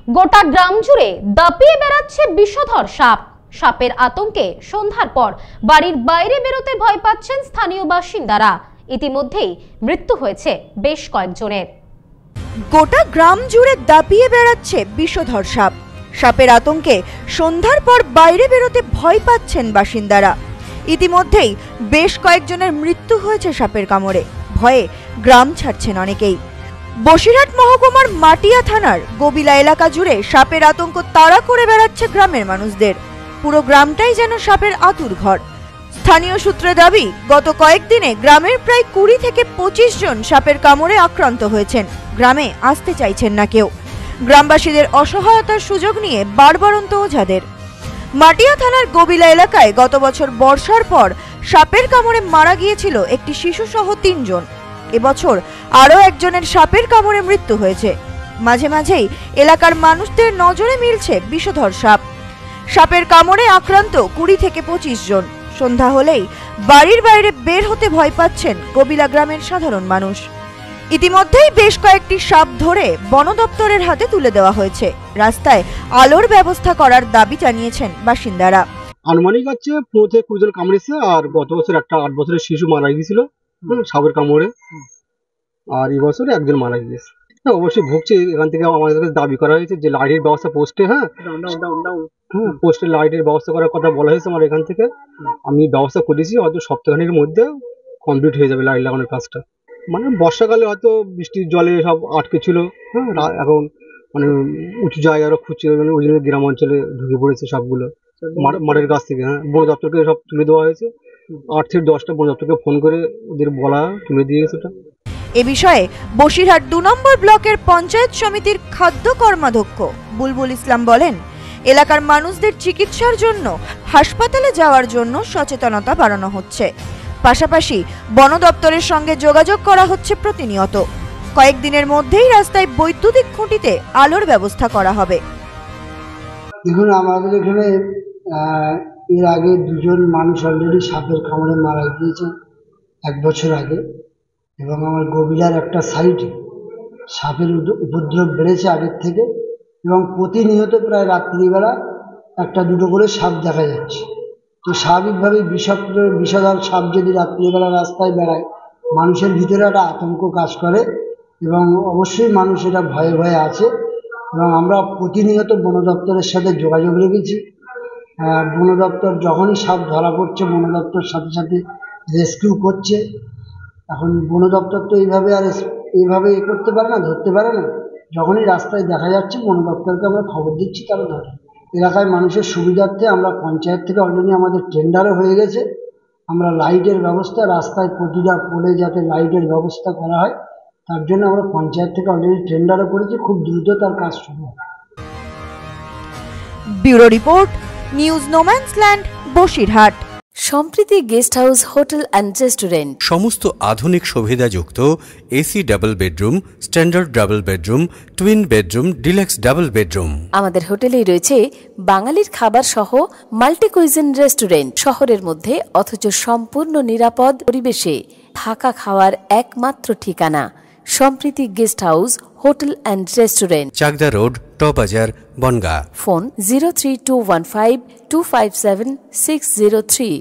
গোটা গ্রাম জুড়ে দাপিয়ে বেড়াচ্ছে বিষধর সাপ। সাপের আতঙ্কে সন্ধ্যার পর বাড়ির বাইরে বেরোতে ভয় পাচ্ছেন স্থানীয় বাসিন্দারা। ইতিমধ্যেই মৃত্যু হয়েছে বেশ কয়েকজনের। গোটা গ্রাম জুড়ে দাপিয়ে বেড়াচ্ছে বিষধর সাপ। সাপের আতঙ্কে সন্ধ্যার পর বাইরে বেরোতে ভয় পাচ্ছেন বাসিন্দারা। ইতিমধ্যেই বেশ কয়েকজনের মৃত্যু হয়েছে সাপের কামড়ে। ভয়ে গ্রাম ছাড়ছেন অনেকেই। বসিরহাট মহকুমার মাটিয়া থানার গবিলা এলাকা জুড়ে সাপের আতঙ্ক তাড়া করে বেড়াচ্ছে গ্রামের মানুষদের। পুরো গ্রামটাই যেন সাপের আতুর ঘর। স্থানীয় সূত্রে দাবি, গত কয়েকদিনে গ্রামের প্রায় 20 থেকে 25 জন সাপের কামড়ে আক্রান্ত হয়েছেন। গ্রামে আসতে চাইছেন না কেউ। গ্রামবাসীদের অসহায়তার সুযোগ নিয়ে বাড়বাড়ন্ত ওঝাদের। মাটিয়া থানার গবিলা এলাকায় গত বছর বর্ষার পর সাপের কামড়ে মারা গিয়েছিল একটি শিশু সহ 3 জন। এবছর আরও একজনের সাপের কামড়ে মৃত্যু হয়েছে। মাঝে মাঝেই এলাকার মানুষদের নজরে মিলছে বিষধর সাপ। সাপের কামড়ে আক্রান্ত 20 থেকে 25 জন। সন্ধ্যা হলেই বাড়ির বাইরে বের হতে ভয় পাচ্ছেন গবিলা গ্রামের সাধারণ মানুষ। ইতিমধ্যেই বেশ কয়েকটি সাপ ধরে বন দপ্তরের হাতে তুলে দেওয়া হয়েছে। রাস্তায় আলোর ব্যবস্থা করার দাবি জানিয়েছেন বাসিন্দারা। আনুমানিক হচ্ছে 15 থেকে 20 জন কামড়েছে, আর গত বছর একটা 8 বছরের শিশু মারা গিয়েছিল সাপের কামড়ে, আর এই বছর একজন মারা গিয়েছে। অবশ্যই ভুগছে। এখান থেকে আমাদের কাছে দাবি করা হয়েছে যে লাইটের ব্যবস্থা পোস্টে পোস্টে লাইটের ব্যবস্থা করার কথা বলা হয়েছে আমার এখান থেকে। আমি ব্যবস্থা করেছি, হয়তো সপ্তাহখানেক মধ্যে কমপ্লিট হয়ে যাবে লাইট লাগানোর কাজটা। মানে বর্ষাকালে হয়তো বৃষ্টির জলে সব আটকে ছিল, এখন মানে উঁচু জায়গারও খুঁজছে, মানে ওই জন্য গ্রাম অঞ্চলে ঢুকে পড়েছে সবগুলো মাঠের কাছ থেকে। বন দপ্তরকে সব তুলে দেওয়া হয়েছে। 8 থেকে 10টা বন দপ্তরকে ফোন করে ওদের বলা তুলে দিয়ে গেছে। এ বিষয়ে বসিরহাট 2 নম্বর ব্লকের পঞ্চায়েত সমিতির খাদ্য কর্মাধ্যক্ষ বুলবুল ইসলাম বলেন, এলাকার মানুষদের চিকিৎসার জন্য হাসপাতালে যাওয়ার জন্য সচেতনতা বাড়ানো হচ্ছে। পাশাপাশি বন দপ্তরের সঙ্গে যোগাযোগ করা হচ্ছে প্রতিনিয়ত। কয়েকদিনের মধ্যেই রাস্তায় বৈদ্যুতিক খুঁটিতে আলোর ব্যবস্থা করা হবে। দেখুন, আমাদের এখানে এর আগে 2 জন মানুষ অলরেডি সাপের কামড়ে মারা গিয়েছে 1 বছর আগে, এবং আমার গবিলার একটা সাইডে সাপের উপদ্রব বেড়েছে আগের থেকে, এবং প্রতিনিয়ত প্রায় রাত্রিবেলা 1-2 করে সাপ দেখা যাচ্ছে। তো স্বাভাবিকভাবেই বিষধর সাপ যদি রাত্রিবেলা রাস্তায় বেড়ায়, মানুষের ভিতরে একটা আতঙ্ক কাজ করে, এবং অবশ্যই মানুষ এটা ভয়ে ভয়ে আছে। এবং আমরা প্রতিনিয়ত বন দপ্তরের সাথে যোগাযোগ রেখেছি। বন দপ্তর যখনই সাপ ধরা পড়ছে, বন দপ্তর সাথে সাথে রেস্কিউ করছে। এখন বন দপ্তর তো এইভাবে করতে পারে না, ধরতে পারে না। যখনই রাস্তায় দেখা যাচ্ছে বন দপ্তরকে আমরা খবর দিচ্ছি, তারা ধরে। এলাকায় মানুষের সুবিধার্থে আমরা পঞ্চায়েত থেকে অলরেডি আমাদের টেন্ডারও হয়ে গেছে। আমরা লাইটের ব্যবস্থা, রাস্তায় প্রতিটা পোলে যাতে লাইটের ব্যবস্থা করা হয়, তার জন্য আমরা পঞ্চায়েত থেকে অলরেডি টেন্ডারও করেছি। খুব দ্রুত তার কাজ শুরু হবে। Bureau report, news no man's land, Basirhat. Sampriti guest house, hotel and restaurant. সমস্ত আধুনিক সুবিধাযুক্ত AC double bedroom, standard double bedroom, twin bedroom, deluxe double bedroom. আমাদের হোটেলেই রয়েছে বাঙালির খাবার সহ মাল্টি কুইজিন রেস্টুরেন্ট। শহরের মধ্যে অথচ সম্পূর্ণ নিরাপদ পরিবেশে থাকা খাওয়ার একমাত্র ঠিকানা Sampriti guest house, hotel and restaurant, Chakdah road, টবাজার, বনগাঁ। ফোন 03215257603।